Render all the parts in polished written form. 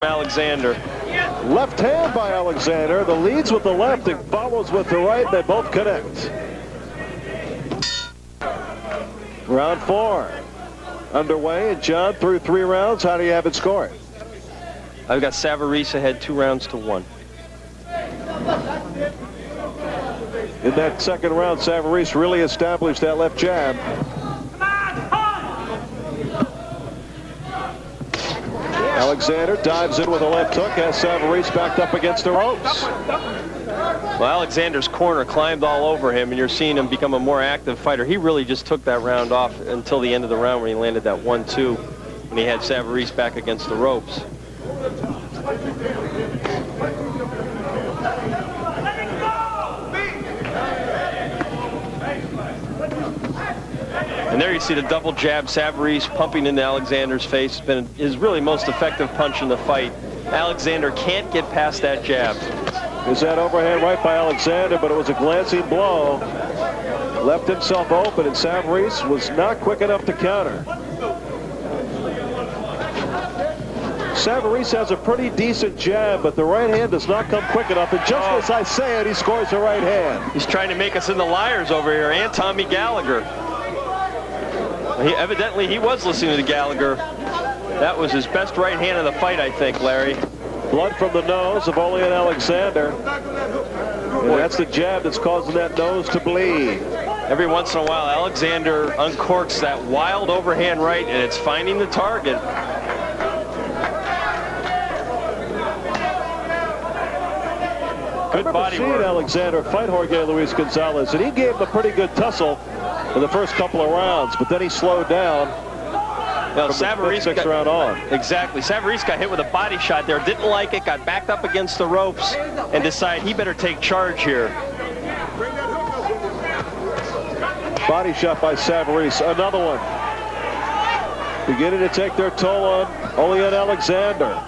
Alexander. Left hand by Alexander. The leads with the left and follows with the right. They both connect. Round 4 underway, and John, through 3 rounds, how do you have it scored? I've got Saverese ahead 2 rounds to 1. In that second round, Saverese really established that left jab. Alexander dives in with a left hook, has Saverese backed up against the ropes. Well, Alexander's corner climbed all over him, and you're seeing him become a more active fighter. He really just took that round off until the end of the round when he landed that 1-2, when he had Saverese back against the ropes. And there you see the double jab, Saverese pumping into Alexander's face. It's been his really most effective punch in the fight. Alexander can't get past that jab. Is that overhand right by Alexander, but it was a glancing blow. Left himself open, and Saverese was not quick enough to counter. Saverese has a pretty decent jab, but the right hand does not come quick enough. And just as I say it, he scores the right hand. He's trying to make us into liars over here, and Tommy Gallagher. Evidently, he was listening to Gallagher. That was his best right hand of the fight, I think, Larry. Blood from the nose of Olian Alexander. And that's the jab that's causing that nose to bleed. Every once in a while, Alexander uncorks that wild overhand right, and it's finding the target. Good body work. Alexander fight Jorge Luis Gonzalez, and he gave him a pretty good tussle in the first couple of rounds, but then he slowed down. Well, Saverese got round on. Exactly. Saverese got hit with a body shot there, didn't like it, got backed up against the ropes, and decided he better take charge here. Body shot by Saverese, another one. Beginning to take their toll on Olian Alexander.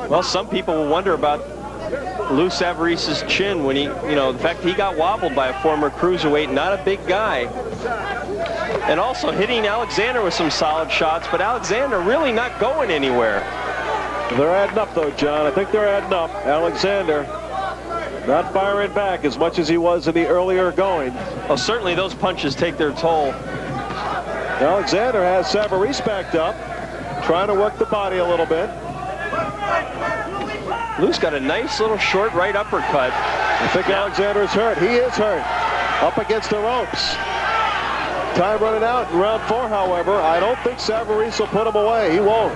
Well, some people will wonder about Lou Saverese's chin when the fact he got wobbled by a former cruiserweight, not a big guy. And also hitting Alexander with some solid shots, but Alexander really not going anywhere. They're adding up, though, John. I think they're adding up. Alexander not firing back as much as he was in the earlier going. Well, certainly those punches take their toll. Alexander has Saverese backed up, trying to work the body a little bit. Lou's got a nice little short right uppercut. I think Alexander is hurt. He is hurt. Up against the ropes. Time running out in round 4, however. I don't think Saverese will put him away. He won't.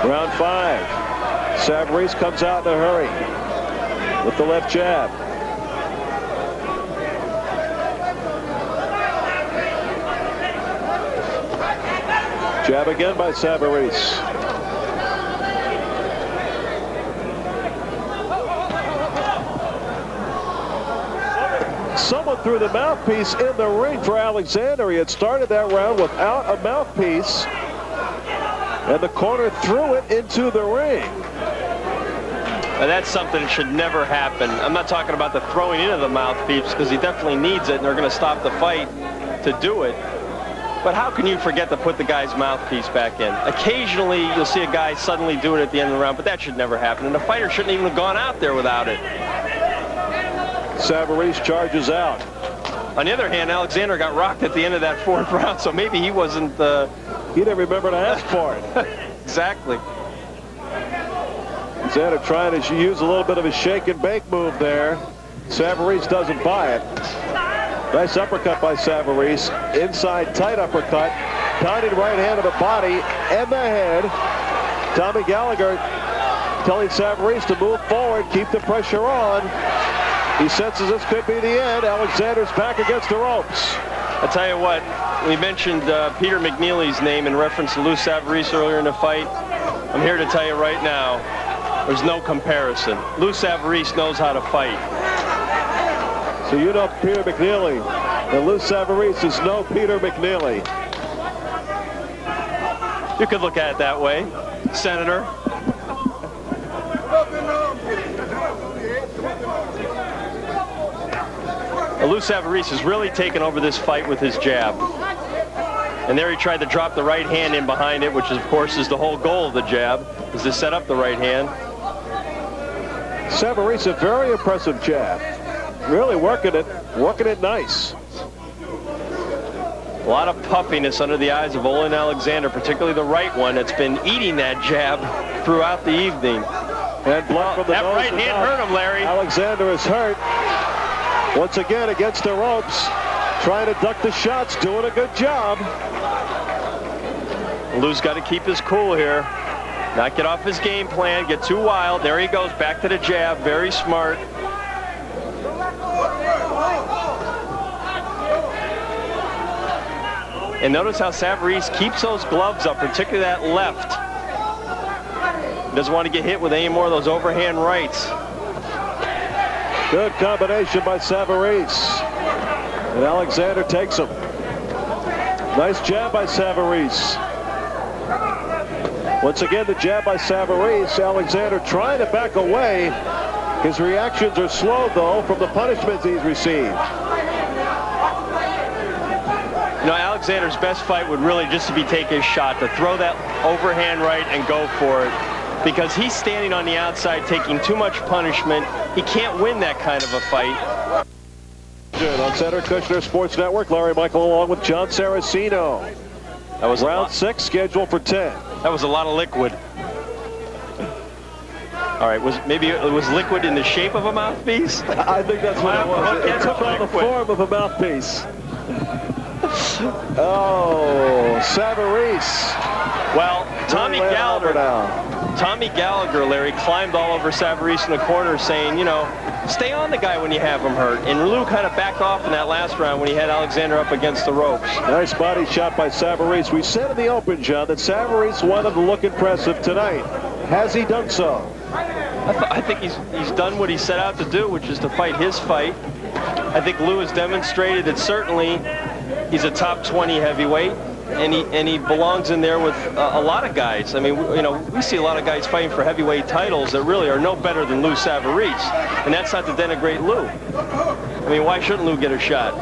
Round 5. Saverese comes out in a hurry with the left jab. Jab again by Saverese. Someone threw the mouthpiece in the ring for Alexander. He had started that round without a mouthpiece, and the corner threw it into the ring. Now that's something that should never happen. I'm not talking about the throwing into the mouthpiece, because he definitely needs it, and they're going to stop the fight to do it. But how can you forget to put the guy's mouthpiece back in? Occasionally, you'll see a guy suddenly do it at the end of the round, but that should never happen. And the fighter shouldn't even have gone out there without it. Saverese charges out. On the other hand, Alexander got rocked at the end of that 4th round, so maybe he wasn't... He didn't remember to ask for it. Exactly. Alexander trying to use a little bit of a shake and bake move there. Saverese doesn't buy it. Nice uppercut by Saverese. Inside tight uppercut. Pounding right hand to the body and the head. Tommy Gallagher telling Saverese to move forward, keep the pressure on. He senses this could be the end. Alexander's back against the ropes. I'll tell you what, we mentioned Peter McNeely's name in reference to Lou Saverese earlier in the fight. I'm here to tell you right now, there's no comparison. Lou Saverese knows how to fight. So you know Peter McNeely, and Lou Saverese is no Peter McNeely. You could look at it that way, Senator. Lou Saverese has really taken over this fight with his jab. And there he tried to drop the right hand in behind it, which of course is the whole goal of the jab, is to set up the right hand. Saverese, a very impressive jab. Really working it nice. A lot of puffiness under the eyes of Olian Alexander, particularly the right one that's been eating that jab throughout the evening. And blood from the that nose right hand hurt him, Larry. Alexander is hurt. Once again against the ropes, trying to duck the shots, doing a good job. Lou's got to keep his cool here. Not get off his game plan, get too wild. There he goes, back to the jab, very smart. And notice how Saverese keeps those gloves up, particularly that left. Doesn't want to get hit with any more of those overhand rights. Good combination by Saverese. And Alexander takes him. Nice jab by Saverese. Once again, the jab by Saverese. Alexander trying to back away. His reactions are slow, though, from the punishments he's received. You know, Alexander's best fight would really just to be take his shot, to throw that overhand right and go for it. Because he's standing on the outside taking too much punishment. He can't win that kind of a fight. On Center Kushner Sports Network, Larry Michael along with John Saraceno. That was round 6, scheduled for 10. That was a lot of liquid. All right, maybe it was liquid in the shape of a mouthpiece? I think that's what it was. It took on the form of a mouthpiece. Oh, Saverese. Well, Tommy Gallagher, Larry, climbed all over Saverese in the corner saying, you know, stay on the guy when you have him hurt. And Lou kind of backed off in that last round when he had Alexander up against the ropes. Nice body shot by Saverese. We said in the open, John, that Saverese wanted to look impressive tonight. Has he done so? I think he's done what he set out to do, which is to fight his fight. I think Lou has demonstrated that certainly he's a top 20 heavyweight, and he belongs in there with a lot of guys. I mean, you know, we see a lot of guys fighting for heavyweight titles that really are no better than Lou Saverese, and that's not to denigrate Lou. I mean, why shouldn't Lou get a shot?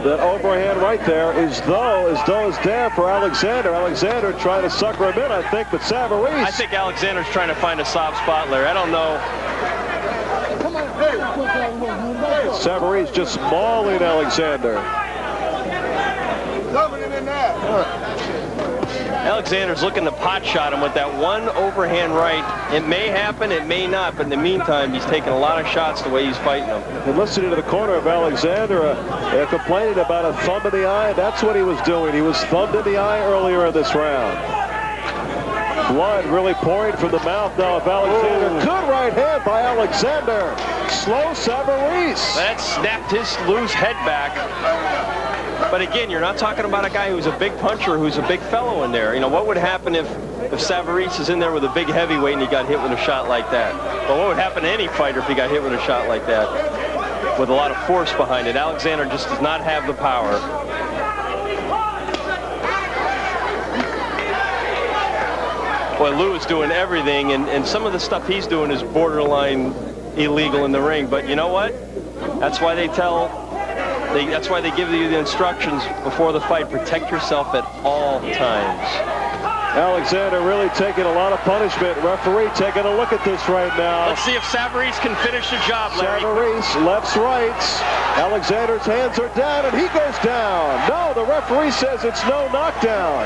That overhand right there is there for Alexander. Alexander trying to sucker him in, I think, but Saverese. I think Alexander's trying to find a soft spot, Larry. I don't know. Saverese just mauling Alexander. Alexander's looking to pot shot him with that one overhand right. It may happen, it may not, but in the meantime, he's taking a lot of shots the way he's fighting them. And listening to the corner of Alexander, complaining about a thumb in the eye. That's what he was doing. He was thumbed in the eye earlier in this round. Blood really pouring from the mouth now of Alexander. Ooh. Good right hand by Alexander. Slow Saverese. That snapped his loose head back. But again, you're not talking about a guy who's a big puncher, who's a big fellow in there. You know, what would happen if Saverese is in there with a big heavyweight and he got hit with a shot like that? Well, what would happen to any fighter if he got hit with a shot like that? With a lot of force behind it. Alexander just does not have the power. Boy, Lou is doing everything, and some of the stuff he's doing is borderline illegal in the ring. But you know what? That's why that's why they give you the instructions before the fight. Protect yourself at all times. Alexander really taking a lot of punishment. Referee taking a look at this right now. Let's see if Saverese can finish the job, Larry. Saverese, lefts, rights. Alexander's hands are down, and he goes down. No, the referee says it's no knockdown.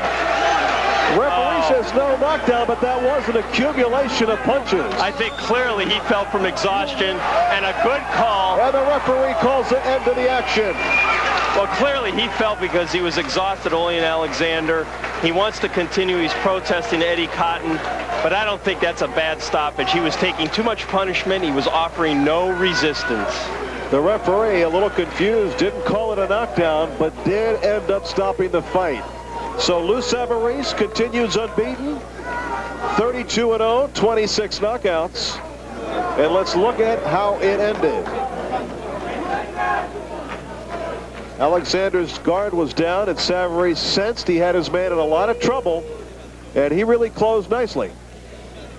Referee says no knockdown, but that was an accumulation of punches. I think clearly he fell from exhaustion, and a good call. And the referee calls the end of the action. Well, clearly he fell because he was exhausted, Olian Alexander. He wants to continue. He's protesting Eddie Cotton, but I don't think that's a bad stoppage. He was taking too much punishment. He was offering no resistance. The referee, a little confused, didn't call it a knockdown, but did end up stopping the fight. So Lou Saverese continues unbeaten, 32-0, 26 knockouts. And let's look at how it ended. Alexander's guard was down, and Saverese sensed he had his man in a lot of trouble, and he really closed nicely.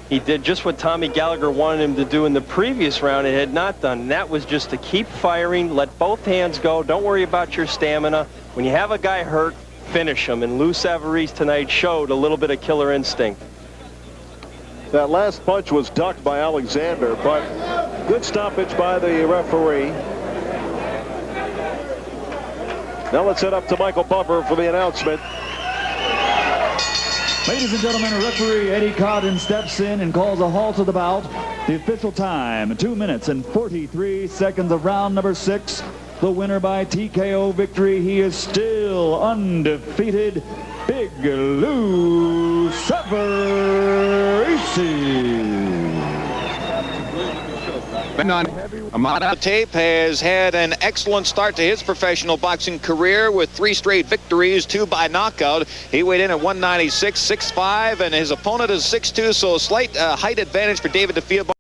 He did just what Tommy Gallagher wanted him to do in the previous round and had not done. And that was just to keep firing, let both hands go, don't worry about your stamina. When you have a guy hurt, finish him. And Lou Saverese tonight showed a little bit of killer instinct. That last punch was ducked by Alexander, but good stoppage by the referee. Now let's head up to Michael Buffer for the announcement. Ladies and gentlemen, referee Eddie Codden steps in and calls a halt to the bout. The official time, 2 minutes and 43 seconds of round number 6. The winner by TKO victory. He is still undefeated. Big Lou Saverese. Amada Tape has had an excellent start to his professional boxing career with 3 straight victories, 2 by knockout. He weighed in at 196, 6'5", and his opponent is 6'2", so a slight height advantage for David DeFeo.